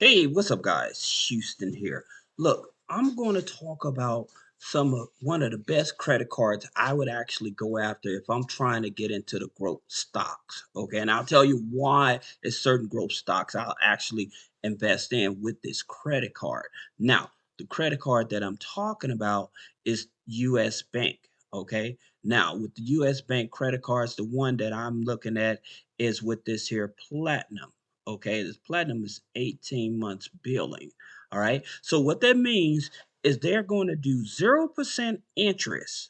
Hey, what's up, guys? Houston here. Look, I'm going to talk about some of one of the best credit cards I would actually go after if I'm trying to get into the growth stocks. Okay, and I'll tell you why it's certain growth stocks I'll actually invest in with this credit card. Now, the credit card that I'm talking about is US Bank. Okay, now with the US Bank credit cards, the one that I'm looking at is with this here Platinum. Okay, this platinum is 18 months billing. All right. So what that means is they're going to do 0% interest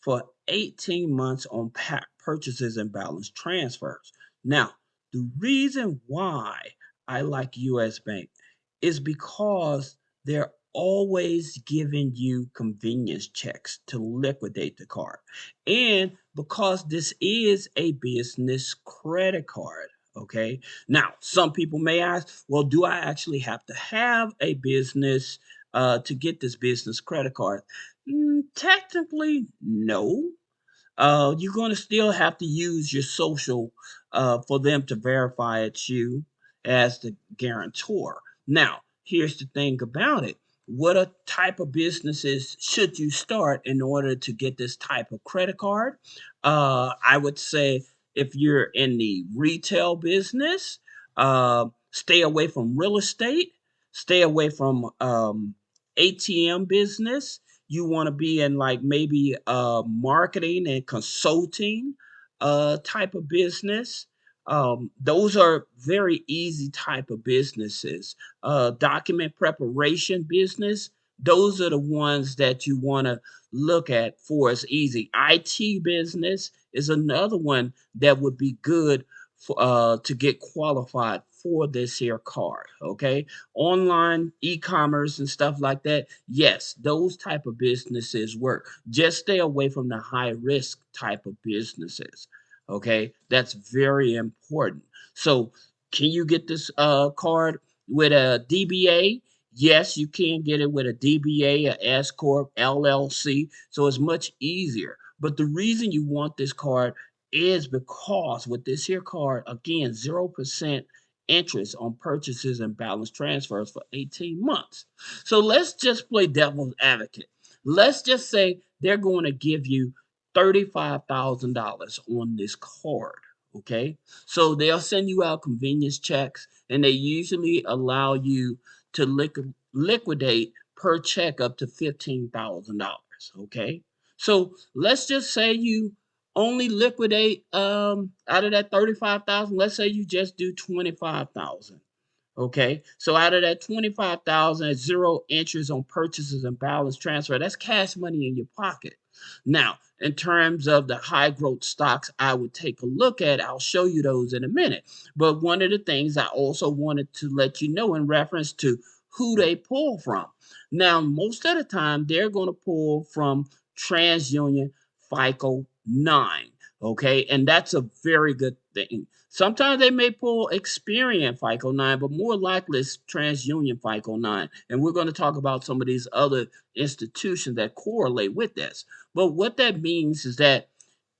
for 18 months on purchases and balance transfers. Now, the reason why I like US Bank is because they're always giving you convenience checks to liquidate the card. And because this is a business credit card. Okay. Now, some people may ask, well, do I actually have to have a business to get this business credit card? Technically, no. You're going to still have to use your social for them to verify it's you as the guarantor. Now, here's the thing about it. What a type of businesses should you start in order to get this type of credit card? I would say if you're in the retail business, stay away from real estate, stay away from ATM business. You want to be in like maybe marketing and consulting type of business. Those are very easy type of businesses. Document preparation business, those are the ones that you want to look at for as easy. IT business is another one that would be good for, to get qualified for this here card. Okay, online e-commerce and stuff like that, yes, those type of businesses work. Just stay away from the high risk type of businesses. Okay, that's very important. So can you get this card with a DBA? Yes, you can get it with a DBA, a S corp, LLC, so it's much easier. But the reason you want this card is because with this here card, again, 0% interest on purchases and balance transfers for 18 months. So let's just play devil's advocate. Let's just say they're going to give you $35,000 on this card. Okay. So they'll send you out convenience checks and they usually allow you to liquidate per check up to $15,000. Okay. So let's just say you only liquidate out of that 35,000, let's say you just do 25,000. Okay, so out of that 25,000 at zero interest on purchases and balance transfer, that's cash money in your pocket. Now, in terms of the high growth stocks I would take a look at, I'll show you those in a minute. But one of the things I also wanted to let you know in reference to who they pull from. Now, most of the time, they're going to pull from TransUnion FICO 9. Okay, and that's a very good thing. Sometimes they may pull Experian FICO 9, but more likely it's TransUnion FICO 9. And we're going to talk about some of these other institutions that correlate with this. But what that means is that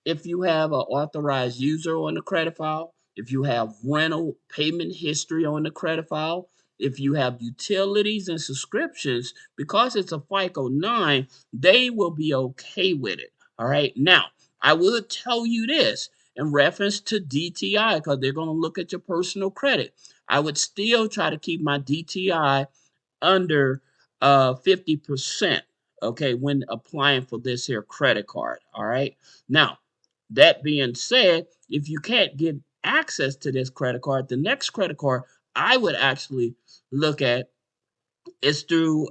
if you have an authorized user on the credit file, if you have rental payment history on the credit file, if you have utilities and subscriptions, because it's a FICO 9, they will be okay with it. All right. Now, I will tell you this in reference to DTI because they're going to look at your personal credit. I would still try to keep my DTI under 50%, okay, when applying for this here credit card. All right. Now, that being said, if you can't get access to this credit card, the next credit card I would actually look at is through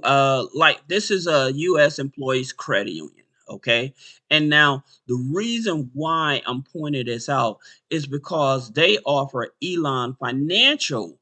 like this is a US employees credit union. Okay. And now the reason why I'm pointing this out is because they offer Elon Financial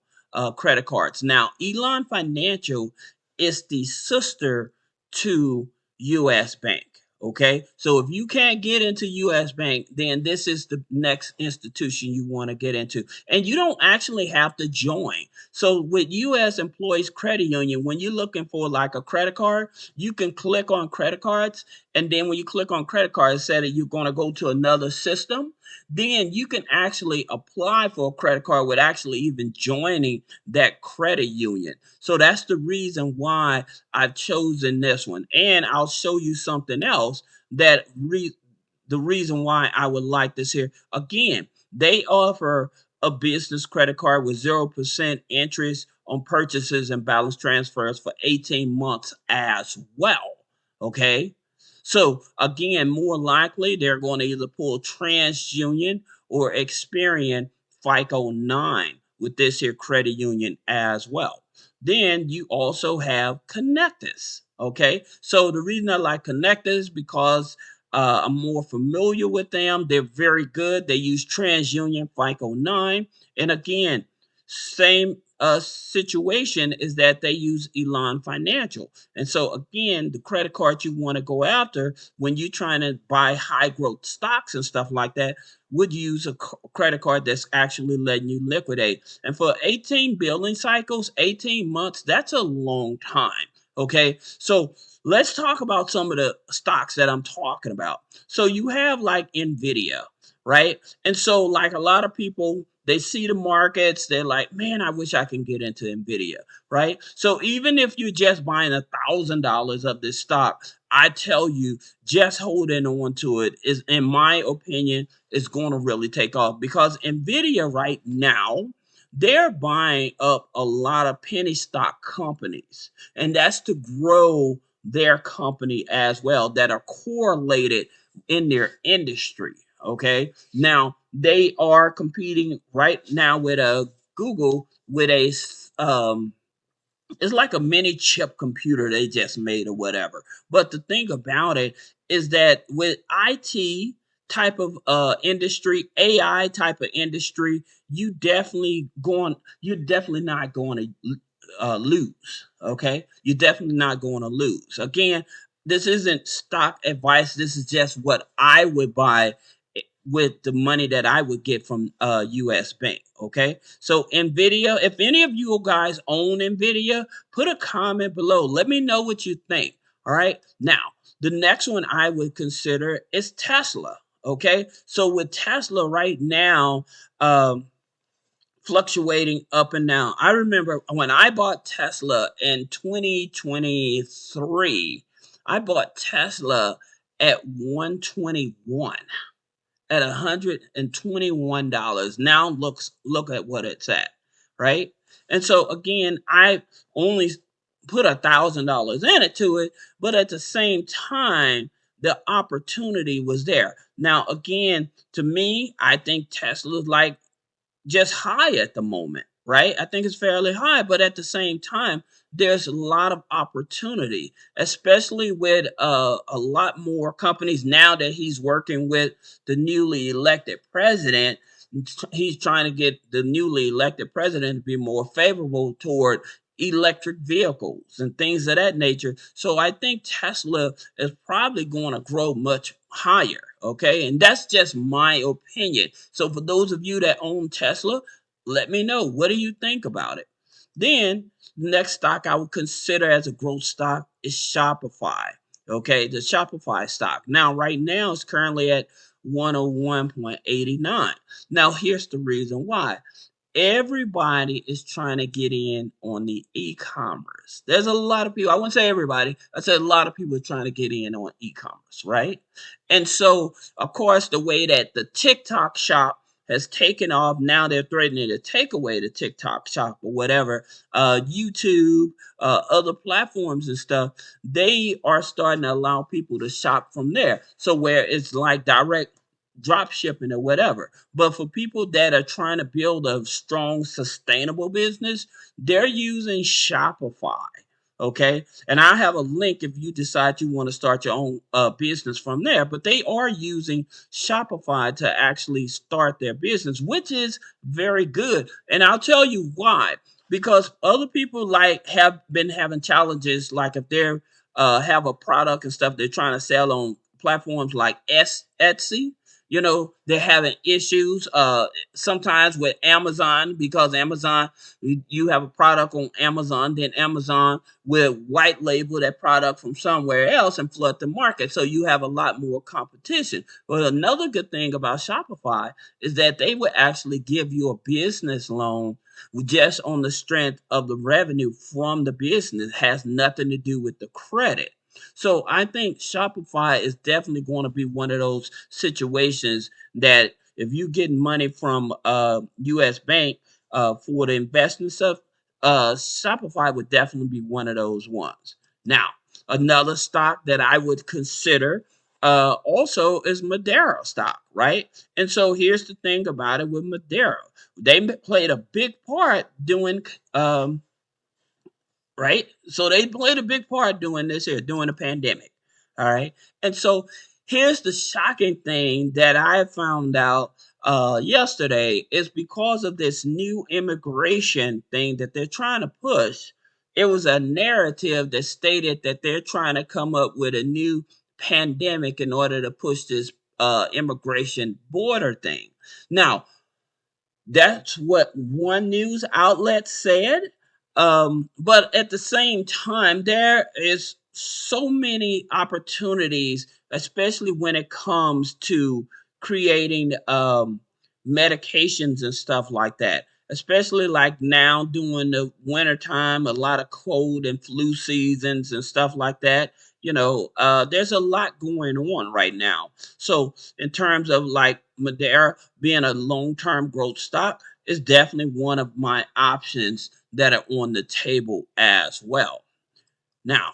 credit cards. Now, Elon Financial is the sister to US Bank. Okay. So if you can't get into US Bank, then this is the next institution you want to get into. And you don't actually have to join. So with US Employees Credit Union, when you're looking for like a credit card, you can click on credit cards And then when you click on credit card, it said that you're going to go to another system. Then you can actually apply for a credit card with actually even joining that credit union. So that's the reason why I've chosen this one. And I'll show you something else that the reason why I would like this here. Again, they offer a business credit card with 0% interest on purchases and balance transfers for 18 months as well. Okay. So again, more likely they're going to either pull TransUnion or Experian FICO 9 with this here credit union as well. Then you also have Connectus. Okay. So the reason I like Connectus because I'm more familiar with them. They're very good. They use TransUnion FICO 9. And again, same situation is that they use Elon Financial. And so again, the credit card you want to go after when you're trying to buy high growth stocks and stuff like that would use a credit card that's actually letting you liquidate. And for 18 billing cycles, 18 months, that's a long time. Okay. So let's talk about some of the stocks that I'm talking about. So you have like Nvidia, right? And so like a lot of people, they see the markets, they're like, man, I wish I can get into Nvidia, right? So even if you're just buying $1,000 of this stock, I tell you, just holding on to it is, in my opinion, is going to really take off because Nvidia right now, they're buying up a lot of penny stock companies, and that's to grow their company as well that are correlated in their industry. Okay. Now they are competing right now with a Google with a it's like a mini chip computer they just made or whatever. But the thing about it is that with IT type of industry, AI type of industry, you're definitely not going to lose. Okay, you're definitely not going to lose. Again, this isn't stock advice. This is just what I would buy with the money that I would get from US Bank. Okay. So Nvidia, if any of you guys own Nvidia, put a comment below. Let me know what you think. All right. Now, the next one I would consider is Tesla. Okay. So with Tesla right now, fluctuating up and down. I remember when I bought Tesla in 2023, I bought Tesla at 121 at $121. Now look at what it's at, right? And so again, I only put $1,000 in it to it, but at the same time, the opportunity was there. Now again, to me, I think Tesla's like just high at the moment, right? I think it's fairly high, but at the same time, there's a lot of opportunity, especially with a lot more companies now that he's working with the newly elected president. He's trying to get the newly elected president to be more favorable toward electric vehicles and things of that nature. So I think Tesla is probably going to grow much higher. Okay. And that's just my opinion. So for those of you that own Tesla, let me know. What do you think about it? Then the next stock I would consider as a growth stock is Shopify. Okay. The Shopify stock. Now, right now, it's currently at 101.89. Now, here's the reason why everybody is trying to get in on the e-commerce. There's a lot of people, I wouldn't say everybody, I said a lot of people are trying to get in on e-commerce, right? And so, of course, the way that the TikTok shop has taken off, now they're threatening to take away the TikTok shop or whatever, YouTube, other platforms and stuff, they are starting to allow people to shop from there. So where it's like direct drop shipping or whatever. But for people that are trying to build a strong, sustainable business, they're using Shopify. Okay. And I have a link if you decide you want to start your own business from there. But they are using Shopify to actually start their business, which is very good. And I'll tell you why. Because other people like have been having challenges, like if they're have a product and stuff they're trying to sell on platforms like Etsy. They're having issues sometimes with Amazon, because Amazon, you have a product on Amazon, then Amazon will white label that product from somewhere else and flood the market. So you have a lot more competition. But another good thing about Shopify is that they will actually give you a business loan just on the strength of the revenue from the business. It has nothing to do with the credit. So I think Shopify is definitely going to be one of those situations that if you get money from US Bank for the investment stuff, Shopify would definitely be one of those ones. Now, another stock that I would consider also is Madeira stock, right? And so here's the thing about it with Madeira. They played a big part doing right? So they played a big part doing this here, during the pandemic. All right. And so here's the shocking thing that I found out yesterday is because of this new immigration thing that they're trying to push. It was a narrative that stated that they're trying to come up with a new pandemic in order to push this immigration border thing. Now, that's what one news outlet said. But at the same time, there is so many opportunities, especially when it comes to creating medications and stuff like that. Especially like now during the wintertime, a lot of cold and flu seasons and stuff like that. There's a lot going on right now. So in terms of like Madeira being a long-term growth stock, is definitely one of my options that are on the table as well. Now,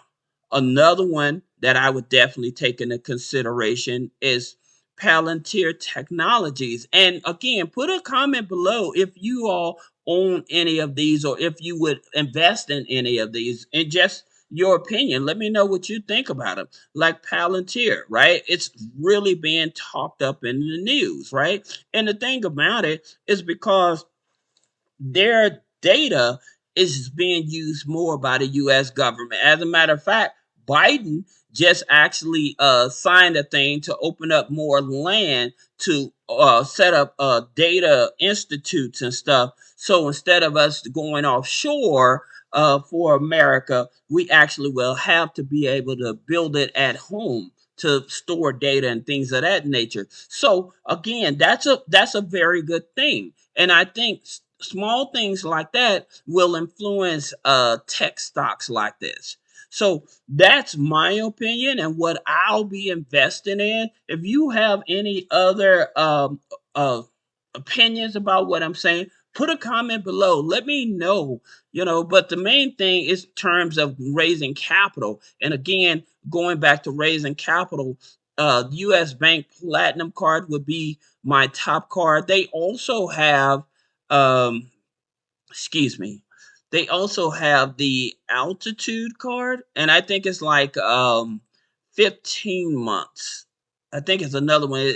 another one that I would definitely take into consideration is Palantir Technologies. And again, put a comment below if you all own any of these or if you would invest in any of these, and just your opinion. Let me know what you think about them. Like Palantir, right? It's really being talked up in the news, right? And the thing about it is because their data is being used more by the US government. As a matter of fact, Biden just actually signed a thing to open up more land to set up data institutes and stuff. So instead of us going offshore for America, we actually will have to be able to build it at home to store data and things of that nature. So again, that's a very good thing. And I think small things like that will influence tech stocks like this. So that's my opinion and what I'll be investing in. If you have any other opinions about what I'm saying, put a comment below. Let me know, but the main thing is terms of raising capital. And again, going back to raising capital, US Bank Platinum card would be my top card. They also have um excuse me. They also have the altitude card, and I think it's like 15 months. I think it's another one.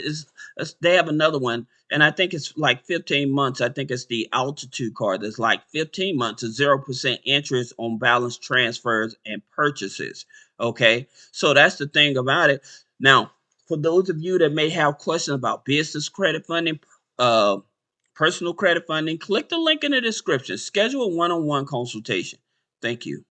They have another one, and I think it's like 15 months. I think it's the altitude card. It's like 15 months of 0% interest on balance transfers and purchases. Okay, so that's the thing about it. Now, for those of you that may have questions about business credit funding, uh, personal credit funding, click the link in the description. Schedule a one-on-one consultation. Thank you.